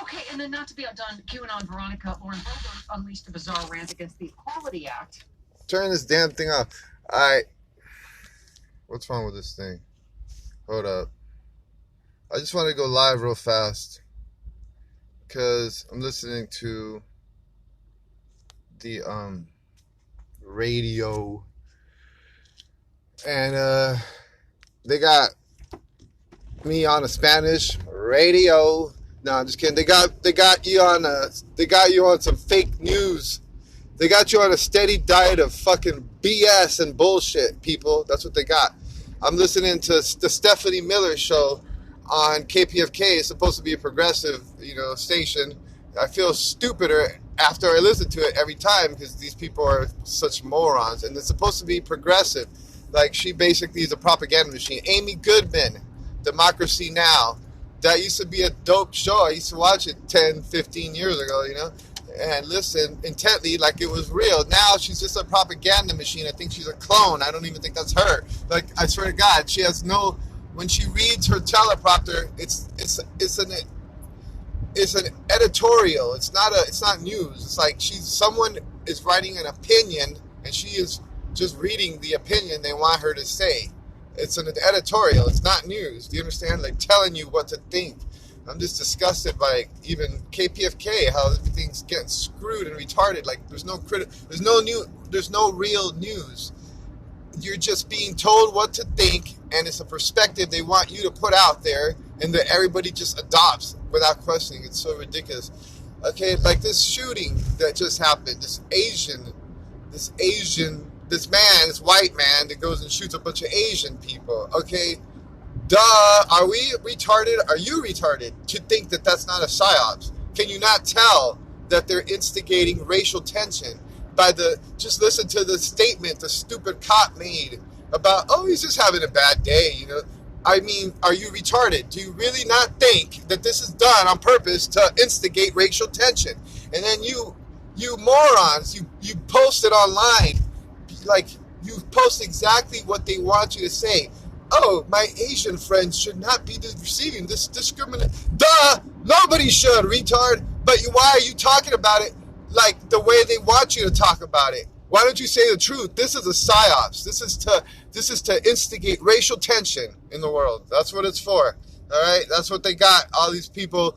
Okay, and then not to be outdone, QAnon Veronica Lauren Boebert unleashed a bizarre rant against the Equality Act. Turn this damn thing off. Alright. What's wrong with this thing? Hold up. I just want to go live real fast. Because I'm listening to the radio. And they got me on a Spanish radio. No, I'm just kidding. They got you on some fake news. They got you on a steady diet of fucking BS and bullshit, people. That's what they got. I'm listening to the Stephanie Miller show on KPFK. It's supposed to be a progressive, station. I feel stupider after I listen to it every time because these people are such morons. And it's supposed to be progressive. Like, she basically is a propaganda machine. Amy Goodman, Democracy Now! That used to be a dope show. I used to watch it 10, 15 years ago, and listen intently like it was real. Now she's just a propaganda machine. I think she's a clone. I don't even think that's her. Like, I swear to God, she has no... When she reads her teleprompter, it's an editorial. It's not news. It's like someone is writing an opinion, and she is just reading the opinion they want her to say. It's an editorial. It's not news. Do you understand? Like, telling you what to think. I'm just disgusted by even KPFK, how everything's getting screwed and retarded. Like, there's no real news. You're just being told what to think, and it's a perspective they want you to put out there, and that everybody just adopts without questioning. It's so ridiculous. Okay, like this shooting that just happened. This white man that goes and shoots a bunch of Asian people. Okay, duh, are we retarded? Are you retarded to think that that's not a psyops? Can you not tell that they're instigating racial tension by just listen to the statement the stupid cop made about, oh, he's just having a bad day, I mean, are you retarded? Do you really not think that this is done on purpose to instigate racial tension? And then you morons, you post it online. Like, you post exactly what they want you to say. Oh, my Asian friends should not be receiving this discrimination. Duh! Nobody should, retard. But why are you talking about it like the way they want you to talk about it? Why don't you say the truth? This is a psyops. This is to instigate racial tension in the world. That's what it's for. All right? That's what they got. All these people.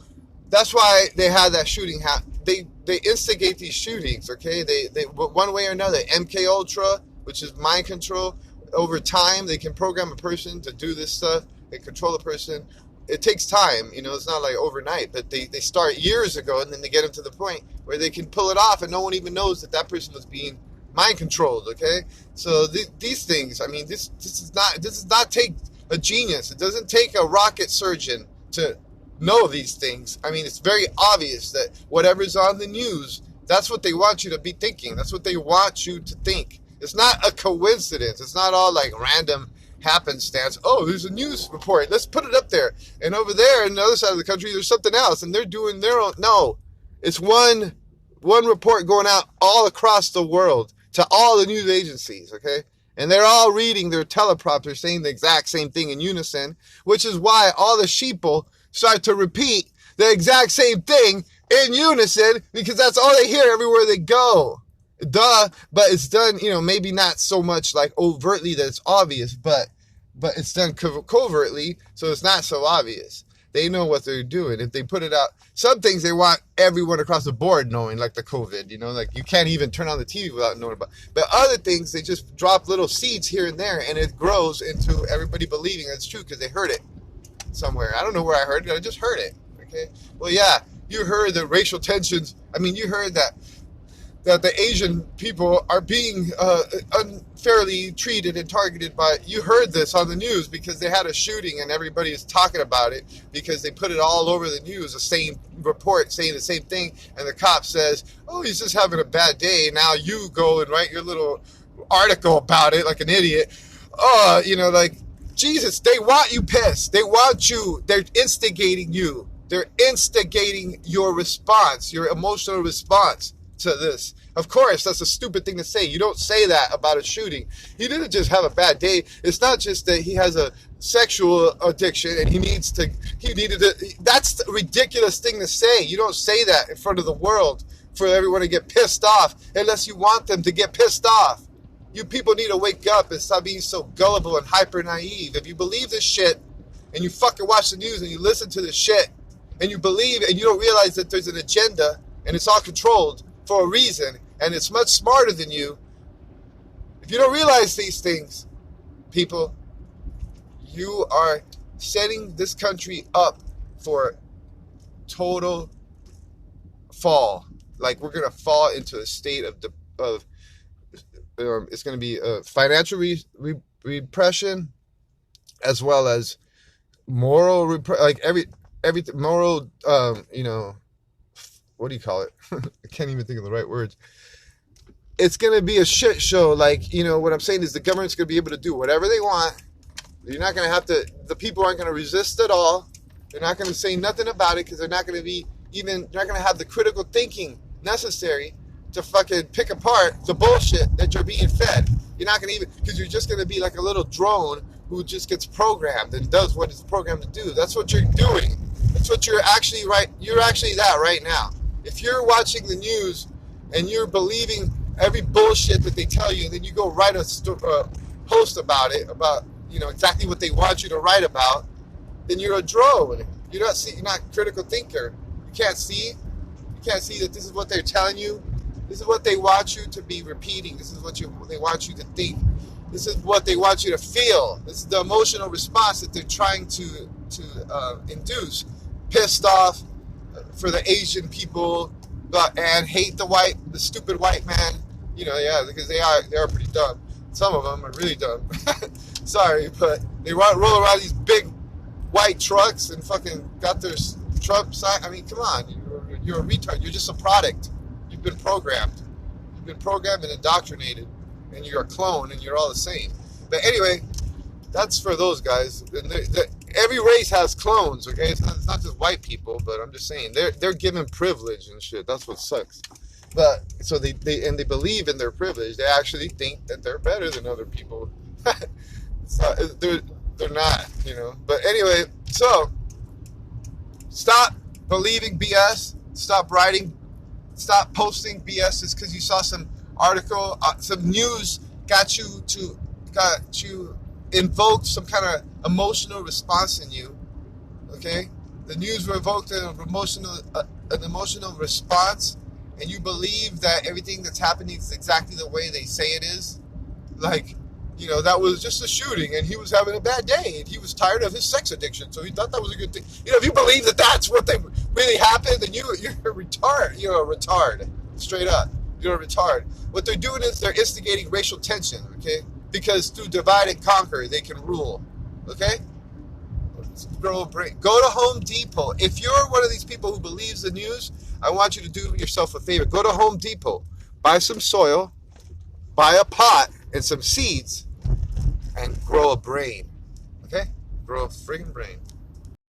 That's why they had that shooting happen. They instigate these shootings, okay? They one way or another. MK Ultra, which is mind control. Over time, they can program a person to do this stuff. They control a person. It takes time, it's not like overnight, but they start years ago, and then they get them to the point where they can pull it off, and no one even knows that person was being mind controlled, okay? So these things, I mean, this does not take a genius. It doesn't take a rocket surgeon to know these things. I mean, it's very obvious that whatever's on the news, that's what they want you to be thinking. That's what they want you to think. It's not a coincidence. It's not all like random happenstance. Oh, there's a news report. Let's put it up there. And over there on the other side of the country, there's something else. And they're doing their own. No, it's one report going out all across the world to all the news agencies, okay? And they're all reading their teleprompter saying the exact same thing in unison, which is why all the sheeple start to repeat the exact same thing in unison, because that's all they hear everywhere they go. Duh, but it's done, maybe not so much like overtly that it's obvious, but it's done covertly, so it's not so obvious. They know what they're doing. If they put it out, some things they want everyone across the board knowing, like the COVID, like you can't even turn on the TV without knowing about. But other things, they just drop little seeds here and there, and it grows into everybody believing it's true because they heard it somewhere. I don't know where I heard it. I just heard it. Okay. Well, yeah, you heard the racial tensions. I mean, you heard that the Asian people are being unfairly treated and targeted by. You heard this on the news because they had a shooting and everybody is talking about it because they put it all over the news, the same report saying the same thing, and the cop says, oh, he's just having a bad day. Now you go and write your little article about it like an idiot. Oh, like, Jesus, they want you pissed. They want you. They're instigating you. They're instigating your response, your emotional response to this. Of course, that's a stupid thing to say. You don't say that about a shooting. He didn't just have a bad day. It's not just that he has a sexual addiction, and he needed to. That's a ridiculous thing to say. You don't say that in front of the world for everyone to get pissed off, unless you want them to get pissed off. You people need to wake up and stop being so gullible and hyper naive. If you believe this shit, and you fucking watch the news and you listen to this shit, and you believe and you don't realize that there's an agenda and it's all controlled for a reason, and it's much smarter than you. If you don't realize these things, people, you are setting this country up for total fall. Like, we're going to fall into a state of it's going to be financial repression, as well as moral moral, what do you call it? I can't even think of the right words. It's going to be a shit show. Like, what I'm saying is the government's going to be able to do whatever they want. You're not going to have to, the people aren't going to resist at all. They're not going to say nothing about it, because they're not going to have the critical thinking necessary to fucking pick apart the bullshit that you're being fed. You're not going to even, because you're just going to be like a little drone who just gets programmed and does what it's programmed to do. That's what you're doing. That's what you're actually You're actually that right now. If you're watching the news and you're believing every bullshit that they tell you, and then you go write a post about it, about exactly what they want you to write about, then you're a drone. You're not a critical thinker. You can't see that this is what they're telling you. This is what they want you to be repeating. This is what they want you to think. This is what they want you to feel. This is the emotional response that they're trying to induce. Pissed off for the Asian people, and hate the stupid white man. Because they are pretty dumb. Some of them are really dumb. Sorry, but they roll around these big white trucks and fucking got their Trump sign. I mean, come on, you're a retard. You're just a product. You've been programmed. You've been programmed and indoctrinated, and you're a clone, and you're all the same. But anyway, that's for those guys. Every race has clones. Okay, it's not just white people, but I'm just saying they're given privilege and shit. That's what sucks. But so they believe in their privilege. They actually think that they're better than other people. So they're not, But anyway, so stop believing BS. Stop posting BS just because you saw some article, some news got you invoked some kind of emotional response in you. Okay, the news revoked an emotional response, and you believe that everything that's happening is exactly the way they say it is. Like, that was just a shooting, and he was having a bad day, and he was tired of his sex addiction, so he thought that was a good thing. If you believe that that's what really happened, then you're a retard. You're a retard. Straight up. You're a retard. What they're doing is they're instigating racial tension, okay? Because through divide and conquer, they can rule, okay? Go to Home Depot. If you're one of these people who believes the news, I want you to do yourself a favor. Go to Home Depot. Buy some soil. Buy a pot and some seeds. And grow a brain. Okay? Grow a friggin' brain.